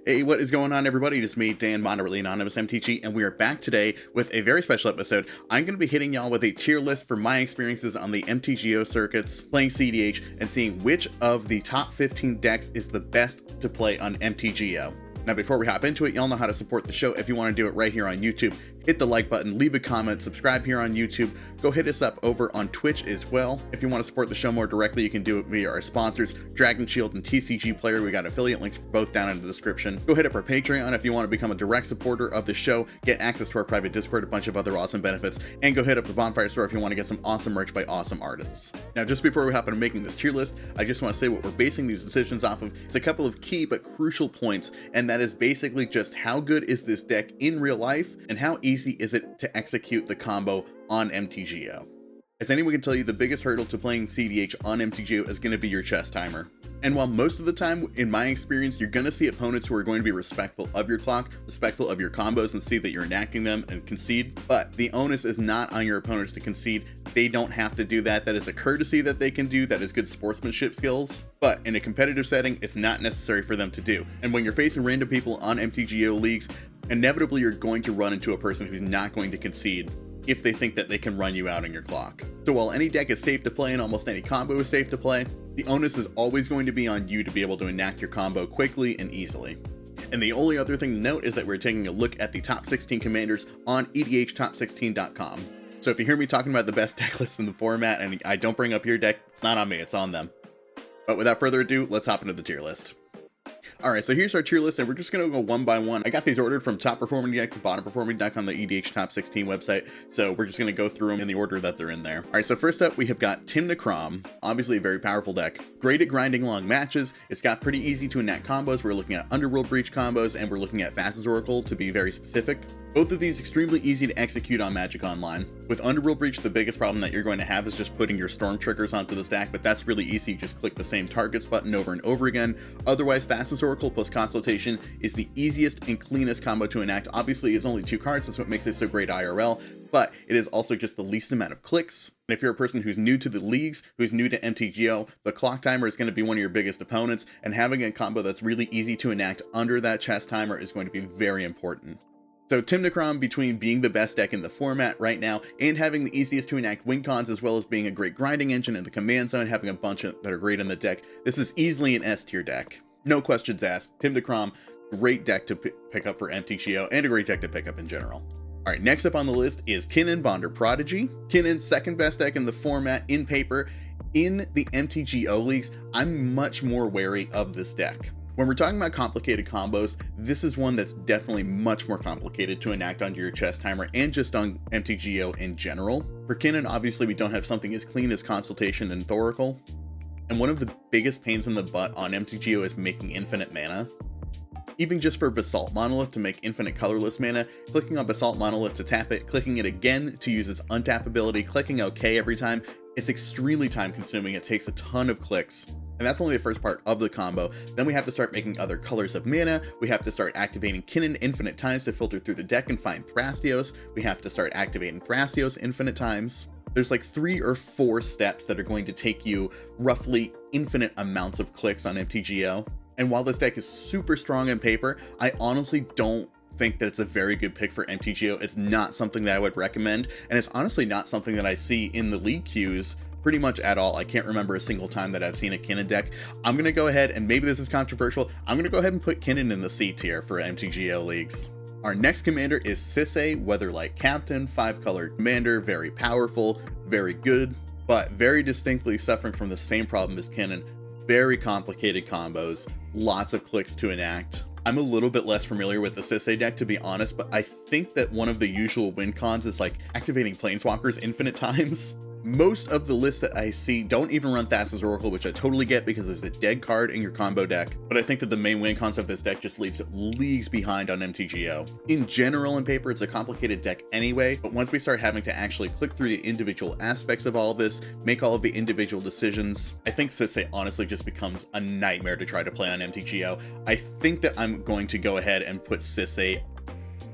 Hey, what is going on, everybody? It is me, Dan, Moderately Anonymous MTG, and we are back today with a very special episode. I'm going to be hitting y'all with a tier list for my experiences on the MTGO circuits, playing cEDH, and seeing which of the top 15 decks is the best to play on MTGO. Now, before we hop into it, y'all know how to support the show if you want to do it right here on YouTube. Hit the like button, leave a comment, subscribe here on YouTube. Go hit us up over on Twitch as well. If you want to support the show more directly, you can do it via our sponsors, Dragon Shield and TCG Player. We got affiliate links for both down in the description. Go hit up our Patreon if you want to become a direct supporter of the show, get access to our private Discord, a bunch of other awesome benefits, and go hit up the Bonfire store if you want to get some awesome merch by awesome artists. Now, just before we hop into making this tier list, I just want to say what we're basing these decisions off of. It's a couple of key but crucial points, and that is basically just how good is this deck in real life, and how easy is it to execute the combo on MTGO. As anyone can tell you, the biggest hurdle to playing cEDH on MTGO is going to be your chess timer. And while most of the time, in my experience, you're going to see opponents who are going to be respectful of your clock, respectful of your combos, and see that you're enacting them and concede. But the onus is not on your opponents to concede. They don't have to do that. That is a courtesy that they can do. That is good sportsmanship skills. But in a competitive setting, it's not necessary for them to do. And when you're facing random people on MTGO leagues, inevitably you're going to run into a person who's not going to concede if they think that they can run you out on your clock. So while any deck is safe to play and almost any combo is safe to play, the onus is always going to be on you to be able to enact your combo quickly and easily. And the only other thing to note is that we're taking a look at the top 16 commanders on EDHtop16.com. So if you hear me talking about the best deck lists in the format and I don't bring up your deck, it's not on me, it's on them. But without further ado, let's hop into the tier list. Alright, so here's our tier list, and we're just going to go one by one. I got these ordered from top performing deck to bottom performing deck on the EDH Top 16 website, so we're just going to go through them in the order that they're in there. Alright, so first up, we have got Tymna Kraum, obviously a very powerful deck. Great at grinding long matches. It's got pretty easy to enact combos. We're looking at Underworld Breach combos, and we're looking at Thassa's Oracle to be very specific. Both of these extremely easy to execute on Magic Online. With Underworld Breach, the biggest problem that you're going to have is just putting your Storm triggers onto the stack, but that's really easy. You just click the same targets button over and over again. Otherwise, Thassa's Oracle plus Consultation is the easiest and cleanest combo to enact. Obviously, it's only 2 cards, that's what makes it so great IRL, but it is also just the least amount of clicks. And if you're a person who's new to the leagues, who's new to MTGO, the clock timer is going to be one of your biggest opponents, and having a combo that's really easy to enact under that chess timer is going to be very important. So Tymna Kraum, between being the best deck in the format right now and having the easiest to enact win cons, as well as being a great grinding engine in the command zone, having a bunch that are great in the deck, this is easily an S tier deck. No questions asked. Tymna Kraum, great deck to pick up for MTGO and a great deck to pick up in general. All right, next up on the list is Kinnan Bonder Prodigy. Kinnan's second best deck in the format in paper. In the MTGO leagues, I'm much more wary of this deck. When we're talking about complicated combos, this is one that's definitely much more complicated to enact onto your chess timer and just on MTGO in general. For Kinnan, obviously we don't have something as clean as Consultation and Thoracle. And one of the biggest pains in the butt on MTGO is making infinite mana. Even just for Basalt Monolith to make infinite colorless mana, clicking on Basalt Monolith to tap it, clicking it again to use its untap ability, clicking OK every time, it's extremely time consuming. It takes a ton of clicks. And that's only the first part of the combo. Then we have to start making other colors of mana. We have to start activating Kinnan infinite times to filter through the deck and find Thrasios. We have to start activating Thrasios infinite times. There's like 3 or 4 steps that are going to take you roughly infinite amounts of clicks on MTGO. And while this deck is super strong in paper, I honestly don't think that it's a very good pick for MTGO. It's not something that I would recommend, and it's honestly not something that I see in the league queues pretty much at all. I can't remember a single time that I've seen a Kinnan deck. I'm going to go ahead, and maybe this is controversial, I'm going to go ahead and put Kinnan in the C tier for MTGO leagues. Our next commander is Sisay, Weatherlight Captain, 5-color commander, very powerful, very good, but very distinctly suffering from the same problem as Kinnan. Very complicated combos, lots of clicks to enact. I'm a little bit less familiar with the Sisay deck, to be honest, but I think that one of the usual win cons is like activating Planeswalkers infinite times. Most of the lists that I see don't even run Thassa's Oracle, which I totally get because it's a dead card in your combo deck, but I think that the main win cons of this deck just leaves it leagues behind on MTGO. In general, in paper, it's a complicated deck anyway, but once we start having to actually click through the individual aspects of all of this, make all of the individual decisions, I think Sisay honestly just becomes a nightmare to try to play on MTGO. I think that I'm going to go ahead and put Sisay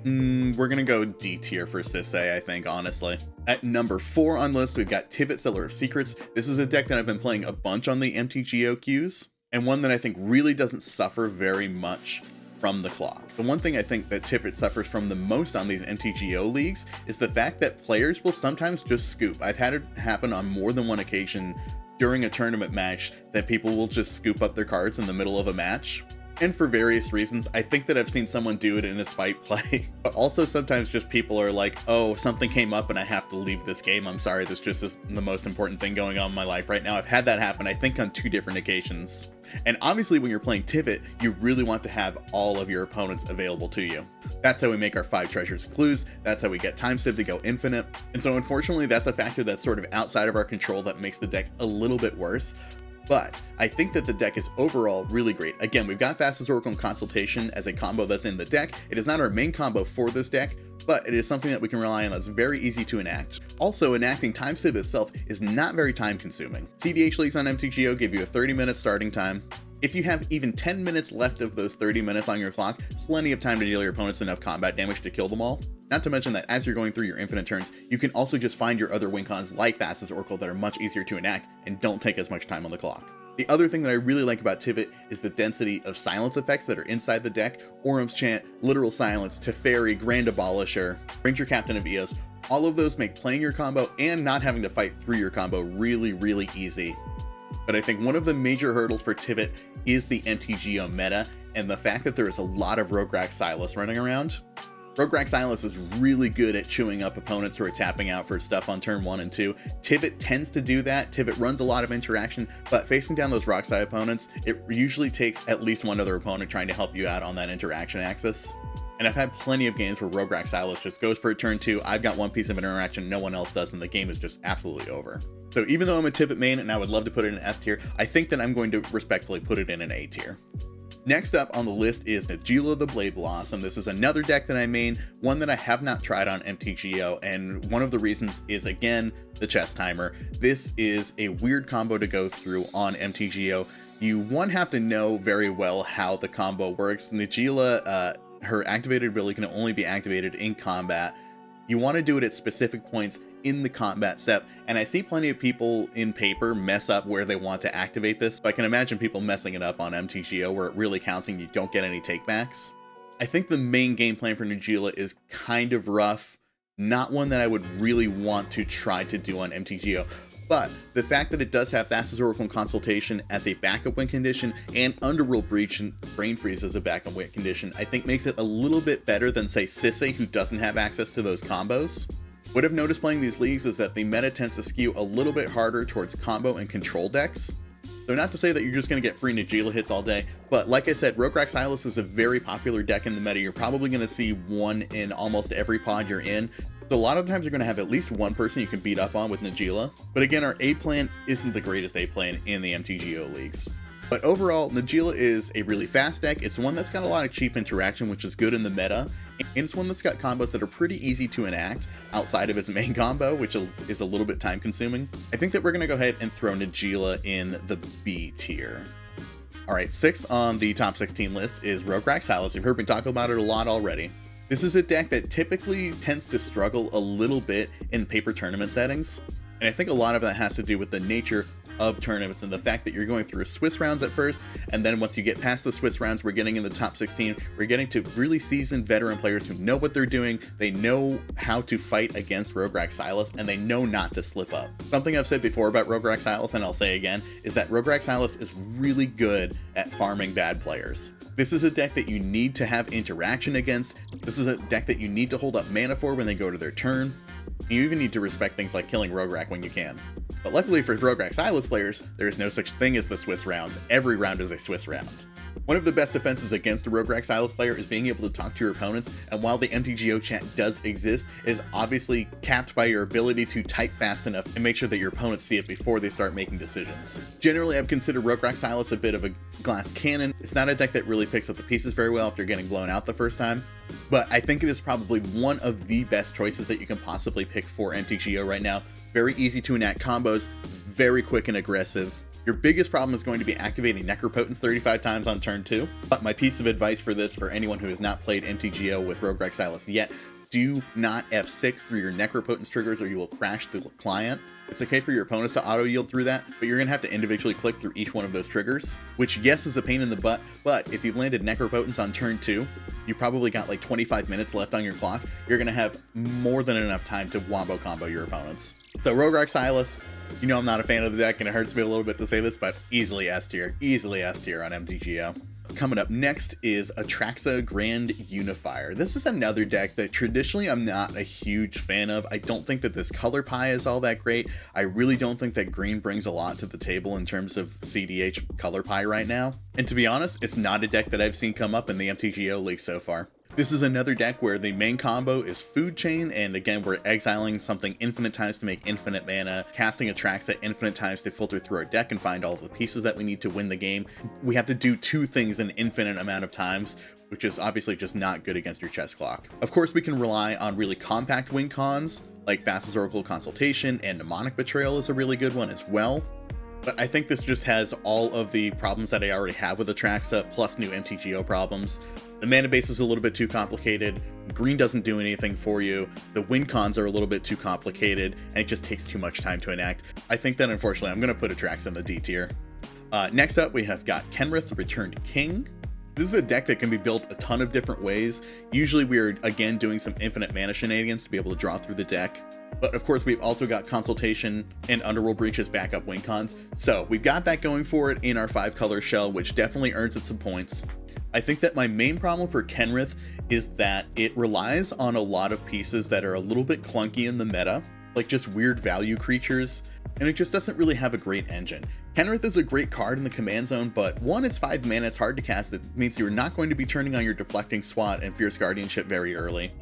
we're gonna go D tier for Sisay, I think, honestly. At number 4 on the list, we've got Tivit, Seller of Secrets. This is a deck that I've been playing a bunch on the MTGO queues, and one that I think really doesn't suffer very much from the clock. The one thing I think that Tivit suffers from the most on these MTGO leagues is the fact that players will sometimes just scoop. I've had it happen on more than one occasion during a tournament match that people will just scoop up their cards in the middle of a match. And for various reasons, I think that I've seen someone do it in a spite play, but also sometimes just people are like, oh, something came up and I have to leave this game. I'm sorry, this just is the most important thing going on in my life right now. I've had that happen, I think, on 2 different occasions. And obviously when you're playing Tivit, you really want to have all of your opponents available to you. That's how we make our 5 treasures and clues. That's how we get time sieve to go infinite. And so unfortunately, that's a factor that's sort of outside of our control that makes the deck a little bit worse. But I think that the deck is overall really great. Again, we've got Fastest Oracle and Consultation as a combo that's in the deck. It is not our main combo for this deck, but it is something that we can rely on that's very easy to enact. Also, enacting Time Sieve itself is not very time consuming. cEDH leagues on MTGO give you a 30-minute starting time. If you have even 10 minutes left of those 30 minutes on your clock, plenty of time to deal your opponents enough combat damage to kill them all. Not to mention that as you're going through your infinite turns, you can also just find your other win cons like Fastest Oracle that are much easier to enact and don't take as much time on the clock. The other thing that I really like about Tivit is the density of silence effects that are inside the deck. Orum's Chant, Literal Silence, Teferi, Grand Abolisher, Ranger Captain of Eos. All of those make playing your combo and not having to fight through your combo really, really easy. But I think one of the major hurdles for Tivit is the MTGO meta and the fact that there is a lot of Rograkh Silas running around. Rograkh Silas is really good at chewing up opponents who are tapping out for stuff on turn 1 and 2. Tivit tends to do that. Tivit runs a lot of interaction, but facing down those Rockside opponents, it usually takes at least one other opponent trying to help you out on that interaction axis. And I've had plenty of games where Rograkh Silas just goes for a turn 2, I've got one piece of interaction, no one else does, and the game is just absolutely over. So even though I'm a Tivit main and I would love to put it in an S tier, I think that I'm going to respectfully put it in an A tier. Next up on the list is Najeela the Blade Blossom. This is another deck that I main, one that I have not tried on MTGO, and one of the reasons is, again, the chess timer. This is a weird combo to go through on MTGO. You, one, have to know very well how the combo works. Najeela, her activated ability can only be activated in combat. You want to do it at specific points in the combat step, and I see plenty of people in paper mess up where they want to activate this, so I can imagine people messing it up on MTGO where it really counts and you don't get any takebacks. I think the main game plan for Najeela is kind of rough, not one that I would really want to try to do on MTGO, but the fact that it does have Fastest Oracle and Consultation as a backup win condition and Underworld Breach and Brain Freeze as a backup win condition, I think makes it a little bit better than, say, Sisay, who doesn't have access to those combos. What I've noticed playing these leagues is that the meta tends to skew a little bit harder towards combo and control decks. So not to say that you're just going to get free Najeela hits all day, but like I said, Rograkh Silas is a very popular deck in the meta. You're probably going to see one in almost every pod you're in. So a lot of times you're going to have at least one person you can beat up on with Najeela. But again, our A plan isn't the greatest A plan in the MTGO leagues. But overall, Najeela is a really fast deck. It's one that's got a lot of cheap interaction, which is good in the meta. And it's one that's got combos that are pretty easy to enact outside of its main combo, which is a little bit time consuming. I think that we're going to go ahead and throw Najeela in the B tier. All right, 6th on the top 16 list is Rograkh Silas. You've heard me talk about it a lot already. This is a deck that typically tends to struggle a little bit in paper tournament settings. And I think a lot of that has to do with the nature of tournaments and the fact that you're going through Swiss rounds at first, and then once you get past the Swiss rounds, we're getting in the top 16, we're getting to really seasoned veteran players who know what they're doing, they know how to fight against Rograkh Silas, and they know not to slip up. Something I've said before about Rograkh Silas, and I'll say again, is that Rograkh Silas is really good at farming bad players. This is a deck that you need to have interaction against. This is a deck that you need to hold up mana for when they go to their turn. You even need to respect things like killing Rograkh when you can. But luckily for Rograkh Silas players, there is no such thing as the Swiss rounds. Every round is a Swiss round. One of the best defenses against a Rograkh Silas player is being able to talk to your opponents, and while the MTGO chat does exist, it is obviously capped by your ability to type fast enough and make sure that your opponents see it before they start making decisions. Generally, I've considered Rograkh Silas a bit of a glass cannon. It's not a deck that really picks up the pieces very well after getting blown out the first time, but I think it is probably one of the best choices that you can possibly pick for MTGO right now. Very easy to enact combos, very quick and aggressive. Your biggest problem is going to be activating Necropotence 35 times on turn 2. But my piece of advice for this, for anyone who has not played MTGO with Rograkh Silas yet, do not F6 through your Necropotence triggers or you will crash the client. It's okay for your opponents to auto yield through that, but you're gonna have to individually click through each one of those triggers, which yes is a pain in the butt, but if you've landed Necropotence on turn 2, you probably got like 25 minutes left on your clock. You're gonna have more than enough time to wombo combo your opponents. So Rograkh Silas, you know I'm not a fan of the deck and it hurts me a little bit to say this, but easily S tier on MTGO. Coming up next is Atraxa Grand Unifier. This is another deck that traditionally I'm not a huge fan of. I don't think that this color pie is all that great. I really don't think that green brings a lot to the table in terms of cEDH color pie right now. And to be honest, it's not a deck that I've seen come up in the MTGO league so far. This is another deck where the main combo is Food Chain, and again, we're exiling something infinite times to make infinite mana, casting Atraxa infinite times to filter through our deck and find all of the pieces that we need to win the game. We have to do 2 things an infinite amount of times, which is obviously just not good against your chess clock. Of course, we can rely on really compact win cons, like Thassa's Oracle Consultation, and Mnemonic Betrayal is a really good one as well. But I think this just has all of the problems that I already have with Atraxa, plus new MTGO problems. The mana base is a little bit too complicated, green doesn't do anything for you, the win cons are a little bit too complicated, and it just takes too much time to enact. I think that unfortunately I'm going to put Atraxa in the D tier. Next up we have got Kenrith, Returned King. This is a deck that can be built a ton of different ways. Usually we're again doing some infinite mana shenanigans to be able to draw through the deck. But of course we've also got Consultation and Underworld Breach as backup win cons. So we've got that going for it in our 5-color shell, which definitely earns it some points. I think that my main problem for Kenrith is that it relies on a lot of pieces that are a little bit clunky in the meta, like just weird value creatures, and it just doesn't really have a great engine. Kenrith is a great card in the command zone, but 1, it's 5 mana, it's hard to cast. It means you're not going to be turning on your Deflecting Swat and Fierce Guardianship very early.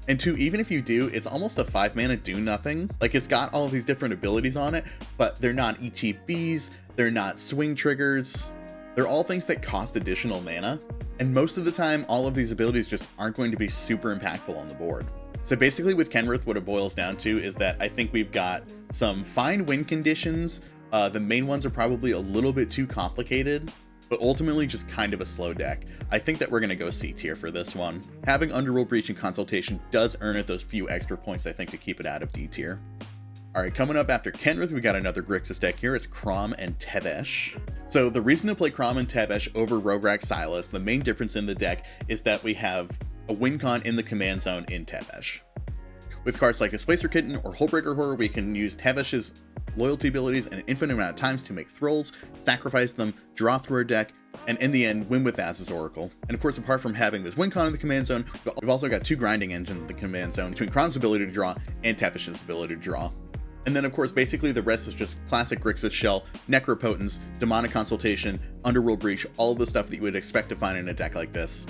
And 2, even if you do, it's almost a 5 mana do nothing. Like, it's got all of these different abilities on it, but they're not ETBs, they're not swing triggers. They're all things that cost additional mana, and most of the time, all of these abilities just aren't going to be super impactful on the board. So basically with Kenrith, what it boils down to is that I think we've got some fine win conditions. The main ones are probably a little bit too complicated, but ultimately just kind of a slow deck. I think that we're going to go C tier for this one. Having Underworld Breach and Consultation does earn it those few extra points, I think, to keep it out of D tier. All right, coming up after Kenrith, we got another Grixis deck here. It's Kraum and Tevesh. So the reason to play Kraum and Tevesh over Rograkh Silas, the main difference in the deck is that we have a win con in the command zone in Tevesh. With cards like Displacer Kitten or Hullbreaker Horror, we can use Tevesh's loyalty abilities an infinite amount of times to make thralls, sacrifice them, draw through our deck, and in the end, win with Thassa's Oracle. And of course, apart from having this win con in the command zone, we've also got 2 grinding engines in the command zone between Kraum's ability to draw and Tevesh's ability to draw. And then of course, basically the rest is just classic Grixis shell, Necropotence, Demonic Consultation, Underworld Breach, all of the stuff that you would expect to find in a deck like this.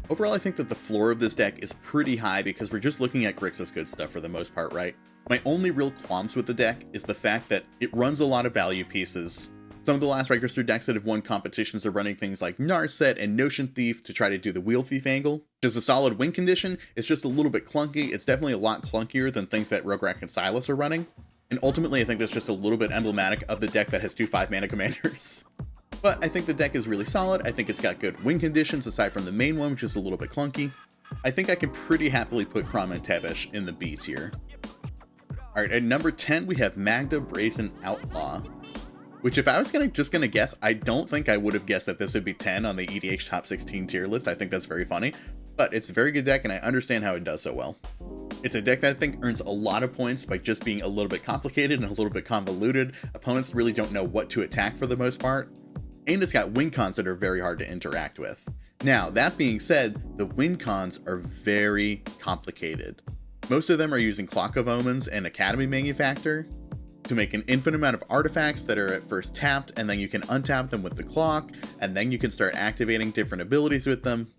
Overall, I think that the floor of this deck is pretty high because we're just looking at Grixis good stuff for the most part, right? My only real qualms with the deck is the fact that it runs a lot of value pieces. Some of the last Register decks that have won competitions are running things like Narset and Notion Thief to try to do the Wheel Thief angle. Which is a solid win condition, it's just a little bit clunky. It's definitely a lot clunkier than things that Rograkh and Silas are running. And ultimately, I think that's just a little bit emblematic of the deck that has 2 5-mana commanders. But I think the deck is really solid. I think it's got good win conditions aside from the main one, which is a little bit clunky. I think I can pretty happily put Kraum and Tevesh in the B tier. All right, at number 10, we have Magda, Brazen, Outlaw. Which if I was just gonna guess, I don't think I would have guessed that this would be 10 on the EDH top 16 tier list. I think that's very funny, but it's a very good deck and I understand how it does so well. It's a deck that I think earns a lot of points by just being a little bit complicated and a little bit convoluted. Opponents really don't know what to attack for the most part. And it's got win cons that are very hard to interact with. Now, that being said, the win cons are very complicated. Most of them are using Clock of Omens and Academy Manufactor to make an infinite amount of artifacts that are at first tapped, and then you can untap them with the clock, and then you can start activating different abilities with them.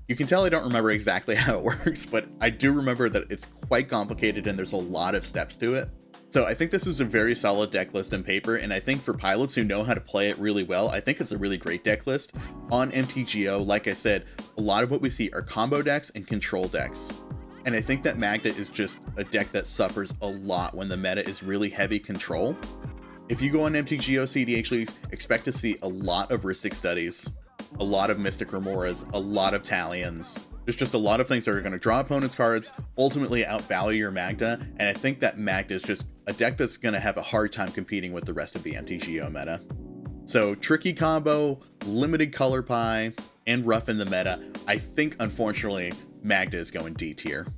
You can tell I don't remember exactly how it works, but I do remember that it's quite complicated and there's a lot of steps to it. So I think this is a very solid deck list on paper, and I think for pilots who know how to play it really well, I think it's a really great deck list. On MTGO, like I said, a lot of what we see are combo decks and control decks. And I think that Magda is just a deck that suffers a lot when the meta is really heavy control. If you go on MTGO cEDH leagues, expect to see a lot of Rhystic Studies, a lot of Mystic Remoras, a lot of Talions, There's just a lot of things that are going to draw opponents' cards, ultimately outvalue your Magda, and I think that Magda is just a deck that's going to have a hard time competing with the rest of the MTGO meta. So tricky combo, limited color pie, and rough in the meta. I think, unfortunately, Magda is going D tier.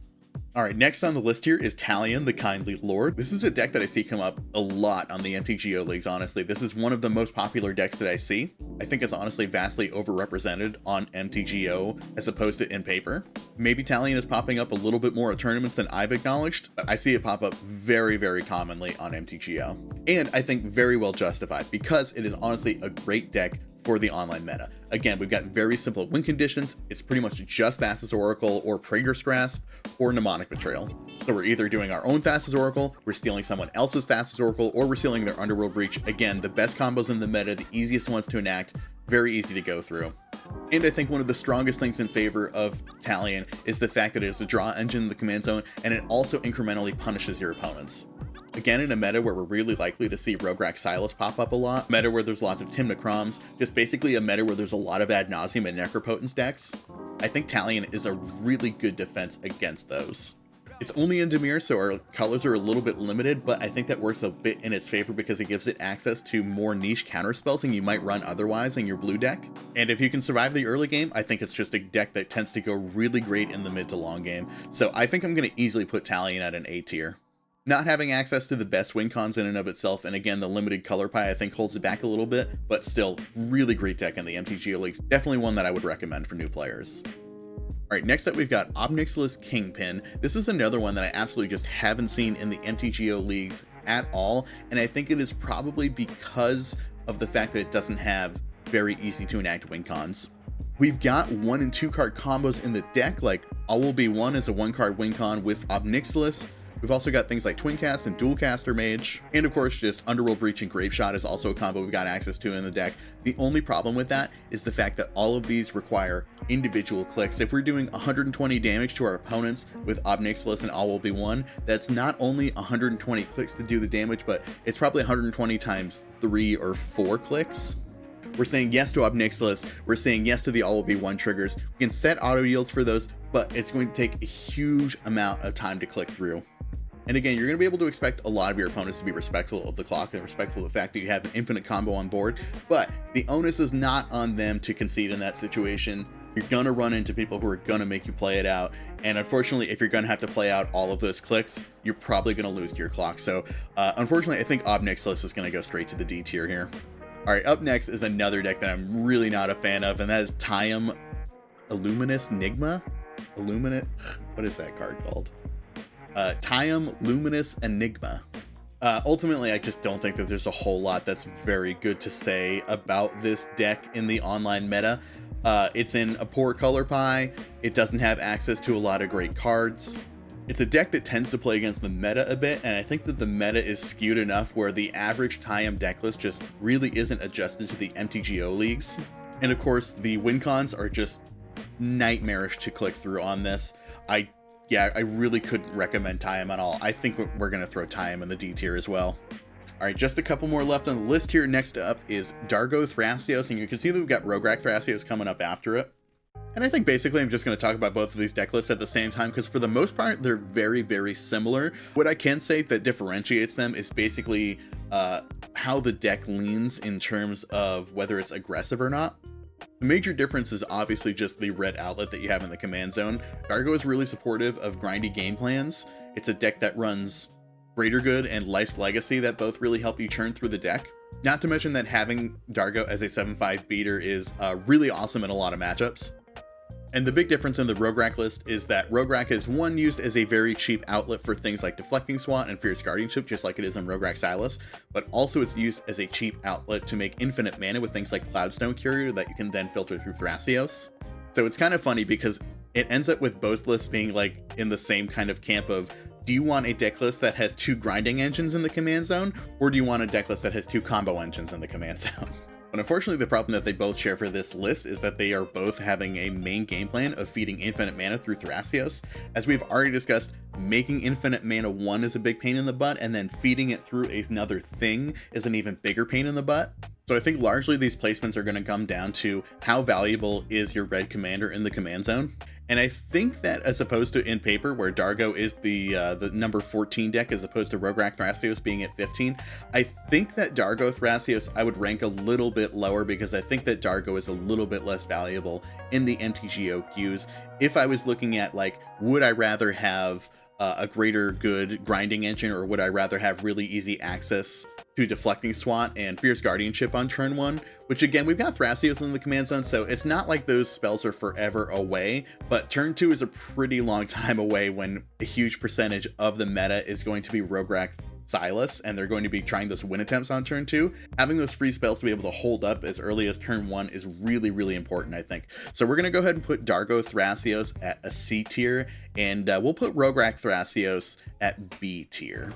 Alright, next on the list here is Talion, the Kindly Lord. This is a deck that I see come up a lot on the MTGO leagues, honestly. This is one of the most popular decks that I see. I think it's honestly vastly overrepresented on MTGO as opposed to in paper. Maybe Talion is popping up a little bit more at tournaments than I've acknowledged, but I see it pop up very, very commonly on MTGO. And I think very well justified, because it is honestly a great deck for the online meta. Again, we've got very simple win conditions. It's pretty much just Thassa's Oracle or Praetor's Grasp or Mnemonic Betrayal. So we're either doing our own Thassa's Oracle, we're stealing someone else's Thassa's Oracle, or we're stealing their Underworld Breach. Again, the best combos in the meta, the easiest ones to enact, very easy to go through. And I think one of the strongest things in favor of Talion is the fact that it is a draw engine in the command zone, and it also incrementally punishes your opponents. Again, in a meta where we're really likely to see Rograkh Silas pop up a lot, meta where there's lots of Tymna Kraums, just basically a meta where there's a lot of Ad Nauseam and Necropotence decks, I think Talion is a really good defense against those. It's only in Dimir, so our colors are a little bit limited, but I think that works a bit in its favor because it gives it access to more niche counterspells than you might run otherwise in your blue deck. And if you can survive the early game, I think it's just a deck that tends to go really great in the mid to long game. So I think I'm going to easily put Talion at an A tier. Not having access to the best win cons in and of itself, and again, the limited color pie I think holds it back a little bit, but still, really great deck in the MTGO leagues. Definitely one that I would recommend for new players. Alright, next up we've got Nixilis Kingpin. This is another one that I absolutely just haven't seen in the MTGO leagues at all, and I think it is probably because of the fact that it doesn't have very easy to enact win cons. We've got 1 and 2 card combos in the deck, like All Will Be One is a 1 card win con with Nixilis. We've also got things like Twin Cast and Dual Caster Mage, and of course just Underworld Breach and Grave Shot is also a combo we've got access to in the deck. The only problem with that is the fact that all of these require individual clicks. If we're doing 120 damage to our opponents with Nixilis and All Will Be One, that's not only 120 clicks to do the damage, but it's probably 120 times 3 or 4 clicks. We're saying yes to Nixilis, we're saying yes to the All Will Be One triggers. We can set auto yields for those, but it's going to take a huge amount of time to click through. And again, you're going to be able to expect a lot of your opponents to be respectful of the clock and respectful of the fact that you have an infinite combo on board, but the onus is not on them to concede in that situation. You're going to run into people who are going to make you play it out, and unfortunately, if you're going to have to play out all of those clicks, you're probably going to lose to your clock. So unfortunately, I think Nixilis is going to go straight to the D tier here. Alright, up next is another deck that I'm really not a fan of, and that is Tayam Luminous Enigma? What is that card called? Tayam Luminous Enigma. Ultimately, I just don't think that there's a whole lot that's very good to say about this deck in the online meta. It's in a poor color pie. It doesn't have access to a lot of great cards. It's a deck that tends to play against the meta a bit, and I think that the meta is skewed enough where the average Tayam deck list just really isn't adjusted to the MTGO leagues. And of course, the win cons are just nightmarish to click through on this. I really couldn't recommend Tayam at all. I think we're going to throw Tayam in the D tier as well. Alright, just a couple more left on the list here. Next up is Dargo Thrasios, and you can see that we've got Rograkh Thrasios coming up after it. And I think basically I'm just going to talk about both of these deck lists at the same time, because for the most part, they're very, very similar. What I can say that differentiates them is basically how the deck leans in terms of whether it's aggressive or not. The major difference is obviously just the red outlet that you have in the command zone. Dargo is really supportive of grindy game plans. It's a deck that runs Greater Good and Life's Legacy that both really help you churn through the deck. Not to mention that having Dargo as a 7/5 beater is really awesome in a lot of matchups. And the big difference in the Rograkh list is that Rograkh is one used as a very cheap outlet for things like Deflecting Swat and Fierce Guardianship, just like it is in Rograkh Silas, but also it's used as a cheap outlet to make infinite mana with things like Cloudstone Courier that you can then filter through Thrasios. So it's kind of funny because it ends up with both lists being like in the same kind of camp of, do you want a deck list that has 2 grinding engines in the command zone, or do you want a deck list that has 2 combo engines in the command zone? But unfortunately, the problem that they both share for this list is that they are both having a main game plan of feeding infinite mana through Thrasios. As we've already discussed, making infinite mana 1 is a big pain in the butt, and then feeding it through another thing is an even bigger pain in the butt. So I think largely these placements are going to come down to how valuable is your red commander in the command zone. And I think that as opposed to in paper, where Dargo is the number 14 deck as opposed to Rograkh Thrasios being at 15, I think that Dargo Thrasios I would rank a little bit lower because I think that Dargo is a little bit less valuable in the MTGO queues. If I was looking at like, would I rather have a greater good grinding engine, or would I rather have really easy access to deflecting SWAT and Fierce Guardianship on turn 1, which again, we've got Thrasios in the command zone, so it's not like those spells are forever away, but turn 2 is a pretty long time away when a huge percentage of the meta is going to be Rograkh Silas, and they're going to be trying those win attempts on turn 2. Having those free spells to be able to hold up as early as turn 1 is really, really important, I think. So we're going to go ahead and put Dargo Thrasios at a C tier, and we'll put Rograkh Thrasios at B tier.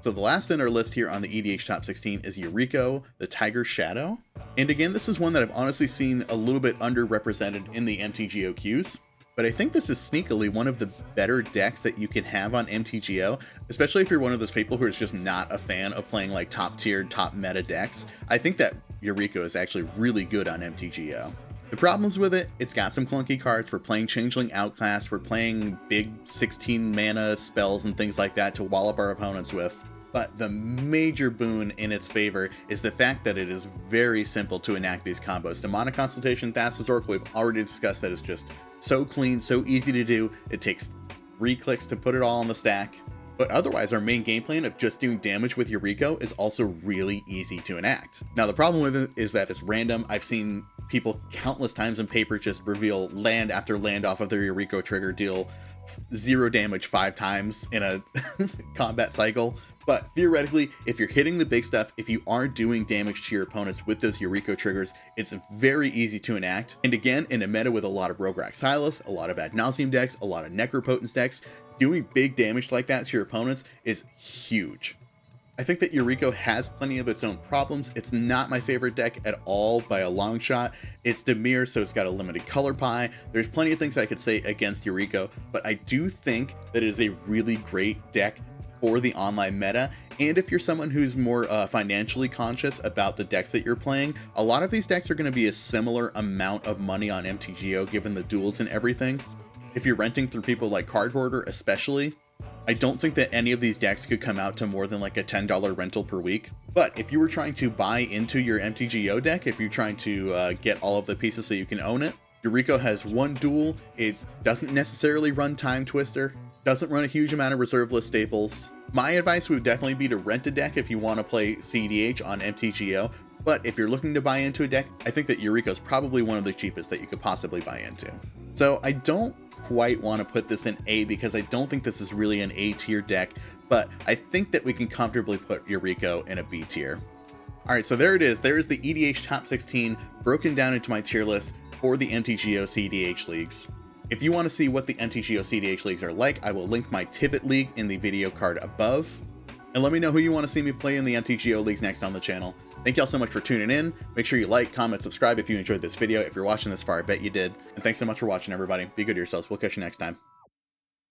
So the last in our list here on the EDH Top 16 is Yuriko, the Tiger Shadow. And again, this is one that I've honestly seen a little bit underrepresented in the MTGO queues, but I think this is sneakily one of the better decks that you can have on MTGO, especially if you're one of those people who is just not a fan of playing like top tiered, top meta decks. I think that Yuriko is actually really good on MTGO. The problems with it, it's got some clunky cards for playing Changeling Outclass, for playing big 16 mana spells and things like that to wall up our opponents with. But the major boon in its favor is the fact that it is very simple to enact these combos. Demonic Consultation, Thassa's Oracle, we've already discussed that it's just so clean, so easy to do. It takes 3 clicks to put it all on the stack. But otherwise, our main game plan of just doing damage with Yuriko is also really easy to enact. Now, the problem with it is that it's random. I've seen people countless times in paper just reveal land after land off of their Yuriko trigger, deal 0 damage 5 times in a combat cycle. But theoretically, if you're hitting the big stuff, if you are doing damage to your opponents with those Yuriko triggers, it's very easy to enact. And again, in a meta with a lot of Rograkh Silas, a lot of Ad Nauseam decks, a lot of Necropotence decks, doing big damage like that to your opponents is huge. I think that Yuriko has plenty of its own problems. It's not my favorite deck at all by a long shot. It's Dimir, so it's got a limited color pie. There's plenty of things I could say against Yuriko, but I do think that it is a really great deck for the online meta. And if you're someone who's more financially conscious about the decks that you're playing, a lot of these decks are going to be a similar amount of money on MTGO given the duels and everything. If you're renting through people like Card Hoarder especially, I don't think that any of these decks could come out to more than like a $10 rental per week. But if you were trying to buy into your MTGO deck, if you're trying to get all of the pieces so you can own it, Yuriko has 1 duel. It doesn't necessarily run Time Twister, doesn't run a huge amount of reserve list staples. My advice would definitely be to rent a deck if you want to play cEDH on MTGO. But if you're looking to buy into a deck, I think that Yuriko is probably one of the cheapest that you could possibly buy into. So I don't quite want to put this in A because I don't think this is really an A tier deck, but I think that we can comfortably put Yuriko in a B tier. All right, so there it is. There is the EDH Top 16 broken down into my tier list for the MTGO cEDH leagues. If you want to see what the MTGO cEDH leagues are like, I will link my Tivit league in the video card above. And let me know who you want to see me play in the MTGO leagues next on the channel. Thank y'all so much for tuning in. Make sure you like, comment, subscribe if you enjoyed this video. If you're watching this far, I bet you did. And thanks so much for watching, everybody. Be good to yourselves. We'll catch you next time.